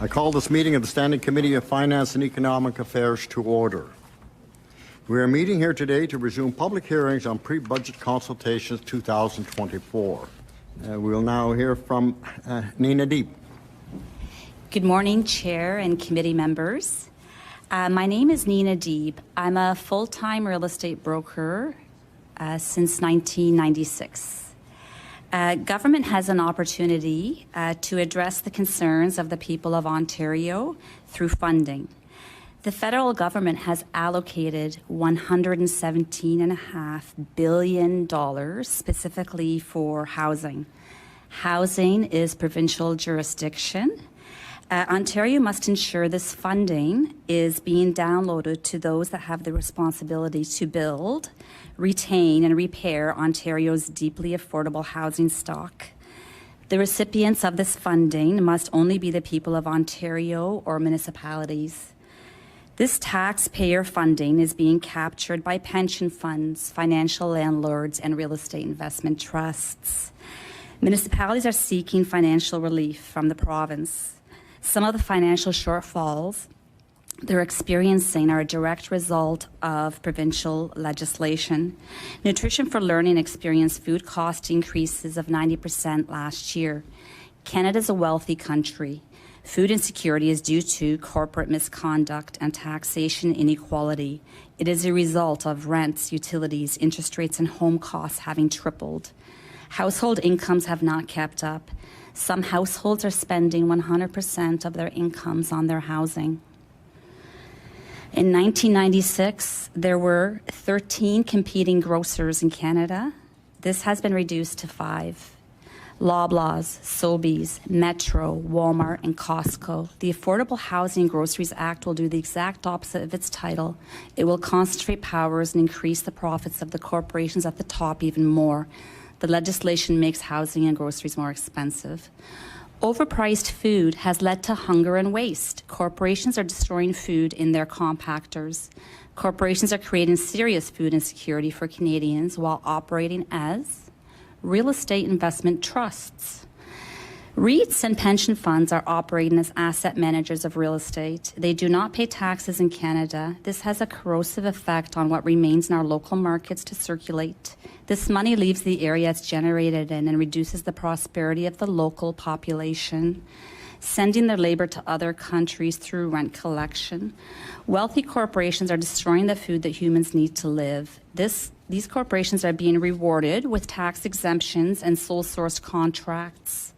I call this meeting of the Standing Committee of Finance and Economic Affairs to order. We are meeting here today to resume public hearings on pre-budget consultations 2024. We will now hear from Nina Deeb. Good morning, Chair and committee members. My name is Nina Deeb. I'm a full-time real estate broker since 1996. Government has an opportunity to address the concerns of the people of Ontario through funding. The federal government has allocated $117.5 billion specifically for housing. Housing is provincial jurisdiction. Ontario must ensure this funding is being downloaded to those that have the responsibility to build, retain, and repair Ontario's deeply affordable housing stock. The recipients of this funding must only be the people of Ontario or municipalities. This taxpayer funding is being captured by pension funds, financial landlords, and real estate investment trusts. Municipalities are seeking financial relief from the province. Some of the financial shortfalls they're experiencing are a direct result of provincial legislation. Nutrition for Learning experienced food cost increases of 90% last year. Canada is a wealthy country. Food insecurity is due to corporate misconduct and taxation inequality. It is a result of rents, utilities, interest rates, and home costs having tripled. Household incomes have not kept up. Some households are spending 100% of their incomes on their housing. In 1996, there were 13 competing grocers in Canada. This has been reduced to 5. Loblaws, Sobeys, Metro, Walmart, and Costco. The Affordable Housing and Groceries Act will do the exact opposite of its title. It will concentrate powers and increase the profits of the corporations at the top even more. The legislation makes housing and groceries more expensive. Overpriced food has led to hunger and waste. Corporations are destroying food in their compactors. Corporations are creating serious food insecurity for Canadians while operating as real estate investment trusts. REITs and pension funds are operating as asset managers of real estate. They do not pay taxes in Canada. This has a corrosive effect on what remains in our local markets to circulate. This money leaves the area it's generated in and reduces the prosperity of the local population, sending their labor to other countries through rent collection. Wealthy corporations are destroying the food that humans need to live. These corporations are being rewarded with tax exemptions and sole-source contracts.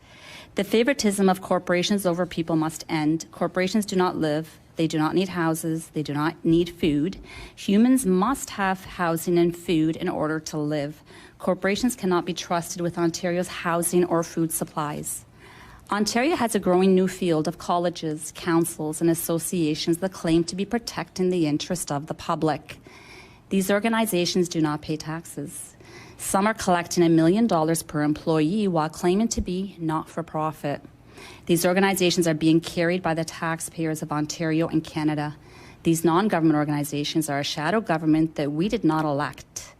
The favoritism of corporations over people must end. Corporations do not live. They do not need houses. They do not need food. Humans must have housing and food in order to live. Corporations cannot be trusted with Ontario's housing or food supplies. Ontario has a growing new field of colleges, councils, and associations that claim to be protecting the interest of the public. These organizations do not pay taxes. Some are collecting $1 million per employee while claiming to be not-for-profit. These organizations are being carried by the taxpayers of Ontario and Canada. These non-government organizations are a shadow government that we did not elect.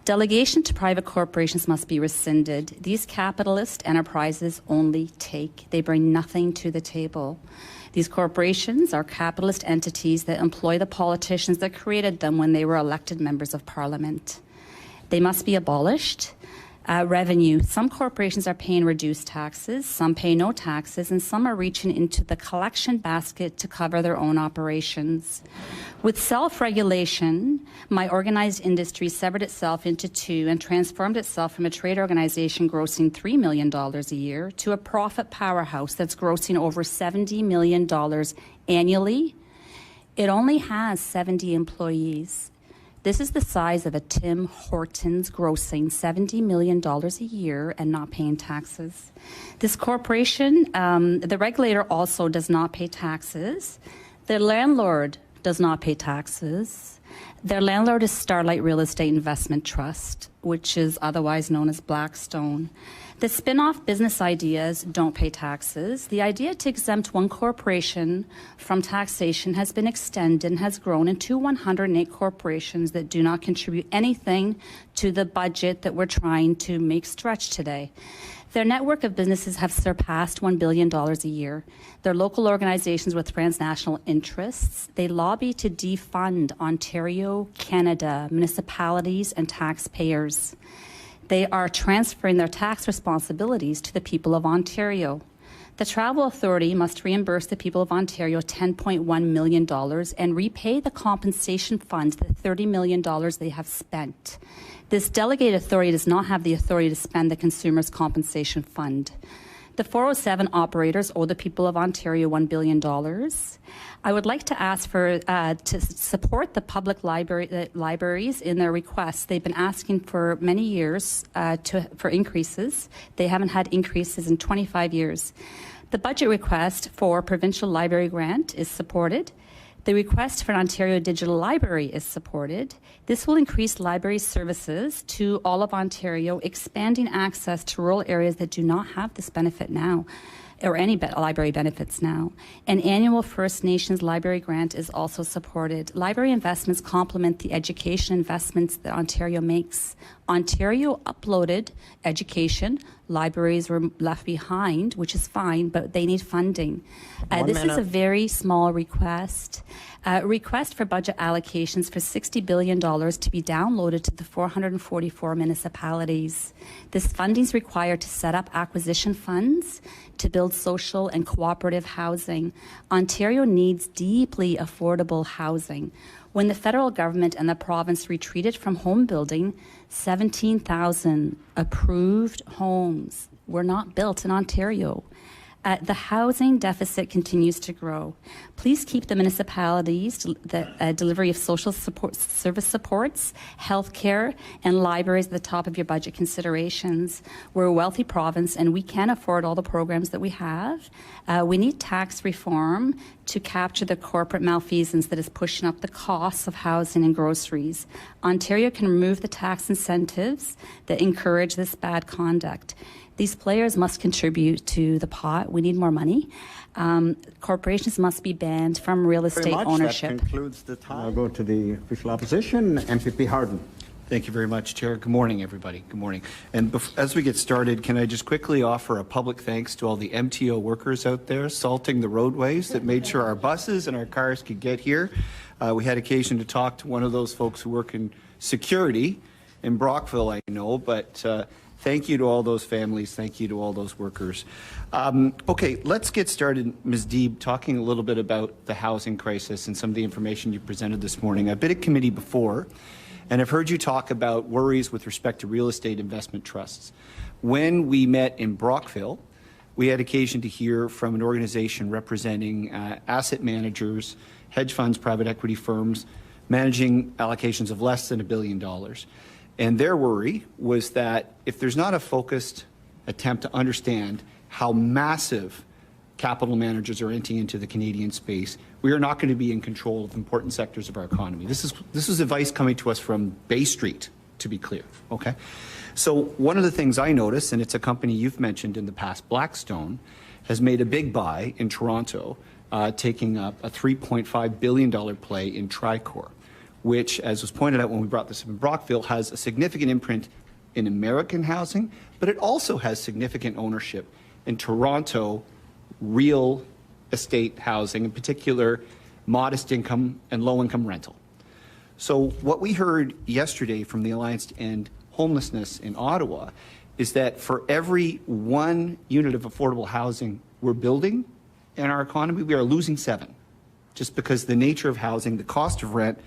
Delegation to private corporations must be rescinded. These capitalist enterprises only take. They bring nothing to the table. These corporations are capitalist entities that employ the politicians that created them when they were elected members of Parliament. They must be abolished. Revenue. Some corporations are paying reduced taxes, some pay no taxes, and some are reaching into the collection basket to cover their own operations. With self-regulation, my organized industry severed itself into two and transformed itself from a trade organization grossing $3 million a year to a profit powerhouse that's grossing over $70 million annually. It only has 70 employees. This is the size of a Tim Hortons grossing $70 million a year and not paying taxes. This corporation, the regulator also does not pay taxes. The landlord does not pay taxes. Their landlord is Starlight Real Estate Investment Trust, which is otherwise known as Blackstone. The spin-off business ideas don't pay taxes. The idea to exempt one corporation from taxation has been extended and has grown into 108 corporations that do not contribute anything to the budget that we're trying to make stretch today. Their network of businesses have surpassed $1 billion a year. They're local organizations with transnational interests. They lobby to defund Ontario, Canada, municipalities, and taxpayers. They are transferring their tax responsibilities to the people of Ontario. The Travel Authority must reimburse the people of Ontario $10.1 million and repay the compensation fund the $30 million they have spent. This delegated authority does not have the authority to spend the Consumers' Compensation Fund. The 407 operators owe the people of Ontario $1 billion. I would like to ask for to support the public libraries in their requests. They've been asking for many years for increases. They haven't had increases in 25 years. The budget request for provincial library grant is supported. The request for an Ontario Digital Library is supported. This will increase library services to all of Ontario, expanding access to rural areas that do not have this benefit now, or any library benefits now. An annual First Nations library grant is also supported. Library investments complement the education investments that Ontario makes. Ontario uploaded education. Libraries were left behind, which is fine, but they need funding. This is a very small request. Request for budget allocations for $60 billion to be downloaded to the 444 municipalities. This funding is required to set up acquisition funds to build social and cooperative housing. Ontario needs deeply affordable housing. When the federal government and the province retreated from home building, 17,000 approved homes were not built in Ontario. The housing deficit continues to grow. Please keep the municipalities, the delivery of social support, service supports, healthcare, and libraries at the top of your budget considerations. We're a wealthy province, and we can afford all the programs that we have. We need tax reform to capture the corporate malfeasance that is pushing up the costs of housing and groceries. Ontario can remove the tax incentives that encourage this bad conduct. These players must contribute to the pot. We need more money. Corporations must be banned from real estate ownership. That concludes the time. I'll go to the official opposition, MPP Harden. Thank you very much, Chair. Good morning, everybody. Good morning. And as we get started, can I just quickly offer a public thanks to all the MTO workers out there salting the roadways that made sure our buses and our cars could get here. We had occasion to talk to one of those folks who work in security in Brockville, I know, but thank you to all those families. Thank you to all those workers. Okay, let's get started, Ms. Deeb, talking a little bit about the housing crisis and some of the information you presented this morning. I've been at committee before, and I've heard you talk about worries with respect to real estate investment trusts. When we met in Brockville, we had occasion to hear from an organization representing asset managers, hedge funds, private equity firms, managing allocations of less than $1 billion. And their worry was that if there's not a focused attempt to understand how massive capital managers are entering into the Canadian space, we are not going to be in control of important sectors of our economy. This is advice coming to us from Bay Street, to be clear, okay? So one of the things I noticed, and it's a company you've mentioned in the past, Blackstone, has made a big buy in Toronto, taking up a $3.5 billion play in Tricor, which, as was pointed out when we brought this up in Brockville, has a significant imprint in American housing, but it also has significant ownership in Toronto real estate housing, in particular modest income and low income rental. So what we heard yesterday from the Alliance to End Homelessness in Ottawa is that for every 1 unit of affordable housing we're building in our economy, we are losing 7, just because the nature of housing, the cost of rent,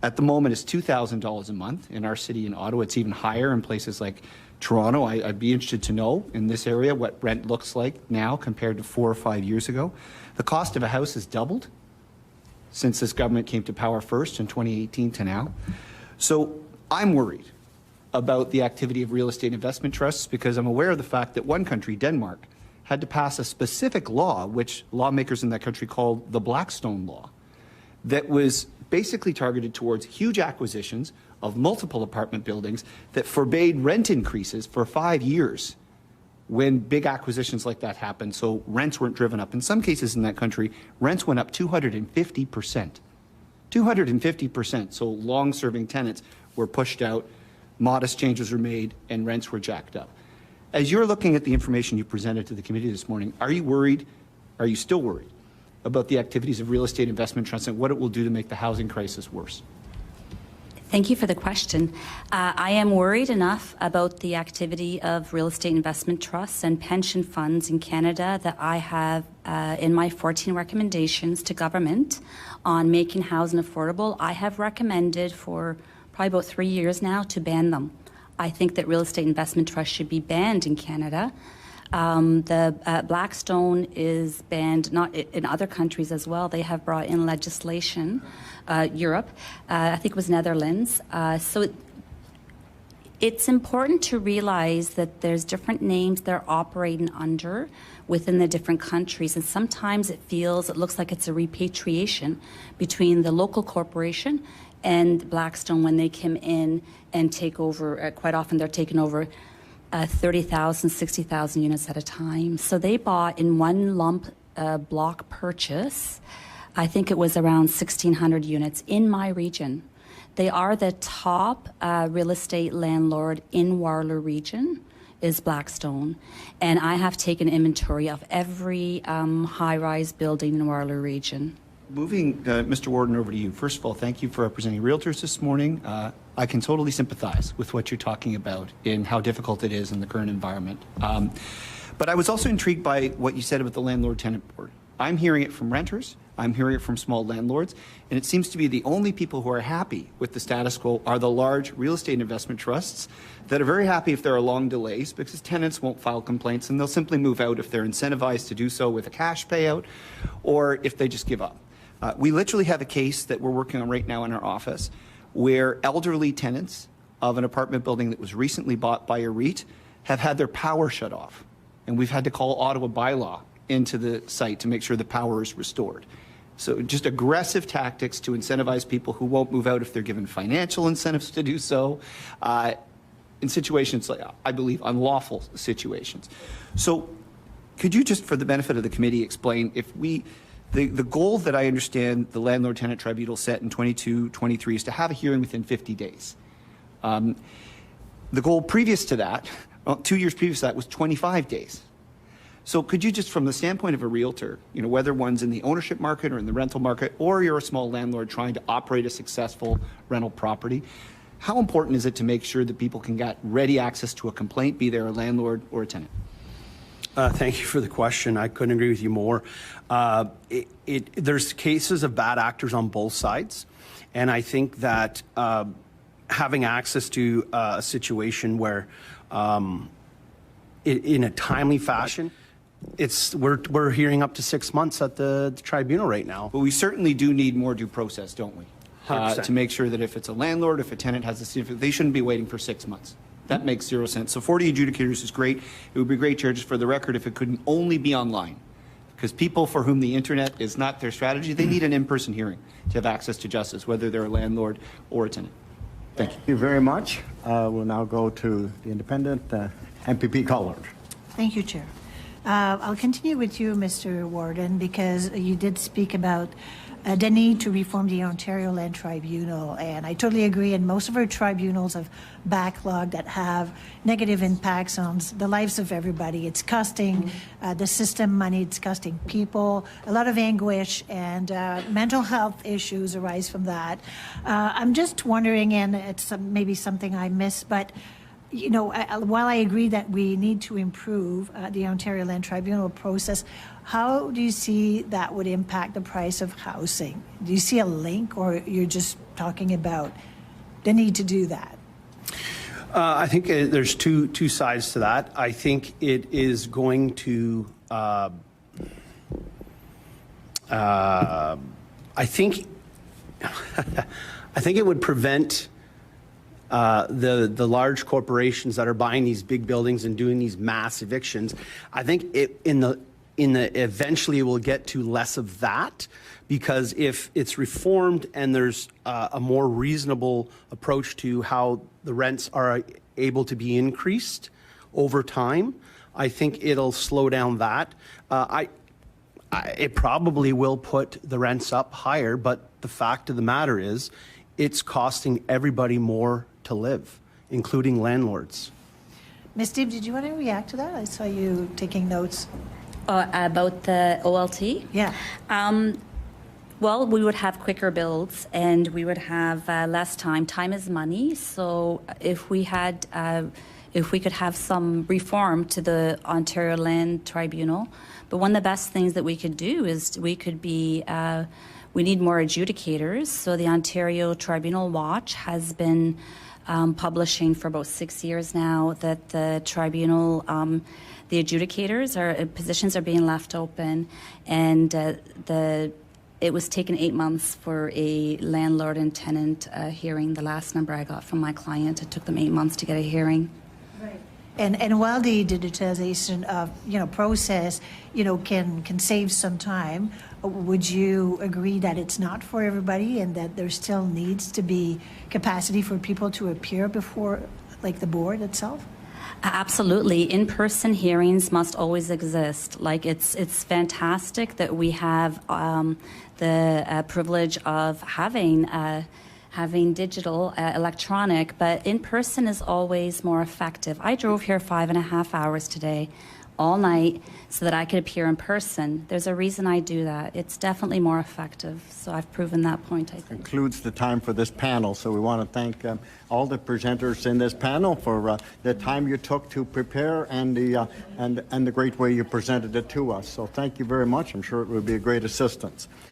at the moment is $2,000 a month in our city in Ottawa. It's even higher in places like Toronto. I'd be interested to know in this area what rent looks like now compared to 4 or 5 years ago. The cost of a house has doubled since this government came to power first in 2018 to now. So I'm worried about the activity of real estate investment trusts because I'm aware of the fact that one country, Denmark, had to pass a specific law, which lawmakers in that country called the Blackstone Law, that was basically targeted towards huge acquisitions of multiple apartment buildings that forbade rent increases for 5 years when big acquisitions like that happened, so rents weren't driven up. In some cases in that country, rents went up 250%. 250%, so long-serving tenants were pushed out, modest changes were made, and rents were jacked up. As you're looking at the information you presented to the committee this morning, are you still worried about the activities of real estate investment trusts and what it will do to make the housing crisis worse? Thank you for the question. I am worried enough about the activity of real estate investment trusts and pension funds in Canada that I have in my 14 recommendations to government on making housing affordable. I have recommended for probably about 3 years now to ban them. I think that real estate investment trusts should be banned in Canada. The Blackstone is banned, not in other countries as well. They have brought in legislation, Europe, I think it was Netherlands. It's important to realize that there's different names they're operating under within the different countries, and sometimes it looks like it's a repatriation between the local corporation and Blackstone when they come in and take over. Quite often they're taking over 30,000, 60,000 units at a time. So they bought in one lump block purchase, I think it was around 1,600 units in my region. They are the top real estate landlord in Waterloo region is Blackstone. And I have taken inventory of every high-rise building in Waterloo region. Moving Mr. Warden over to you. First of all, thank you for representing realtors this morning. I can totally sympathize with what you're talking about in how difficult it is in the current environment. But I was also intrigued by what you said about the landlord-tenant board. I'm hearing it from renters, I'm hearing it from small landlords, and it seems to be the only people who are happy with the status quo are the large real estate investment trusts that are very happy if there are long delays because tenants won't file complaints and they'll simply move out if they're incentivized to do so with a cash payout or if they just give up. We literally have a case that we're working on right now in our office where elderly tenants of an apartment building that was recently bought by a REIT have had their power shut off. And we've had to call Ottawa bylaw into the site to make sure the power is restored. So just aggressive tactics to incentivize people who won't move out if they're given financial incentives to do so in situations like, I believe, unlawful situations. So could you just, for the benefit of the committee, explain if the goal that I understand the Landlord-Tenant Tribunal set in 22-23 is to have a hearing within 50 days. The goal previous to that, 2 years previous to that, was 25 days. So could you just, from the standpoint of a realtor, whether one's in the ownership market or in the rental market, or you're a small landlord trying to operate a successful rental property, how important is it to make sure that people can get ready access to a complaint, be they a landlord or a tenant? Thank you for the question. I couldn't agree with you more. There's cases of bad actors on both sides, and I think that having access to a situation where, in a timely fashion, we're hearing up to 6 months at the tribunal right now. But we certainly do need more due process, don't we? 100%. To make sure that if it's a landlord, if a tenant has a they shouldn't be waiting for 6 months. That makes zero sense. So 40 adjudicators is great. It would be great, Chair, just for the record, if it couldn't only be online. Because people for whom the internet is not their strategy, they need an in-person hearing to have access to justice, whether they're a landlord or a tenant. Thank you. Thank you very much. We'll now go to the independent MPP Collard. Thank you, Chair. I'll continue with you, Mr. Warden, because you did speak about the need to reform the Ontario Land Tribunal, and I totally agree, and most of our tribunals have backlog that have negative impacts on the lives of everybody. It's costing the system money, it's costing people a lot of anguish, and mental health issues arise from that. I'm just wondering, and it's maybe something I missed, but while I agree that we need to improve the Ontario Land Tribunal process, how do you see that would impact the price of housing? Do you see a link, or you're just talking about the need to do that? I think there's two sides to that. I think it is going to. I think it would prevent the large corporations that are buying these big buildings and doing these mass evictions. I think eventually we'll get to less of that, because if it's reformed and there's a more reasonable approach to how the rents are able to be increased over time, I think it'll slow down that. It probably will put the rents up higher, but the fact of the matter is it's costing everybody more to live, including landlords. Ms. Steve, did you want to react to that? I saw you taking notes. About the OLT? Yeah. Well, we would have quicker builds and we would have less time. Time is money. So if we could have some reform to the Ontario Land Tribunal, but one of the best things that we could do is we need more adjudicators. So the Ontario Tribunal Watch has been publishing for about 6 years now that the tribunal, the adjudicators positions are being left open, and it was taken 8 months for a landlord and tenant hearing. The last number I got from my client, it took them 8 months to get a hearing. Right. And while the digitization of process can save some time, would you agree that it's not for everybody and that there still needs to be capacity for people to appear before the board itself? Absolutely. In-person hearings must always exist. Like it's fantastic that we have the privilege of having digital, electronic, but in-person is always more effective. I drove here 5.5 hours today, all night, so that I could appear in person. There's a reason I do that. It's definitely more effective. So I've proven that point, I think. Concludes the time for this panel. So we want to thank all the presenters in this panel for the time you took to prepare and the great way you presented it to us. So thank you very much. I'm sure it will be a great assistance.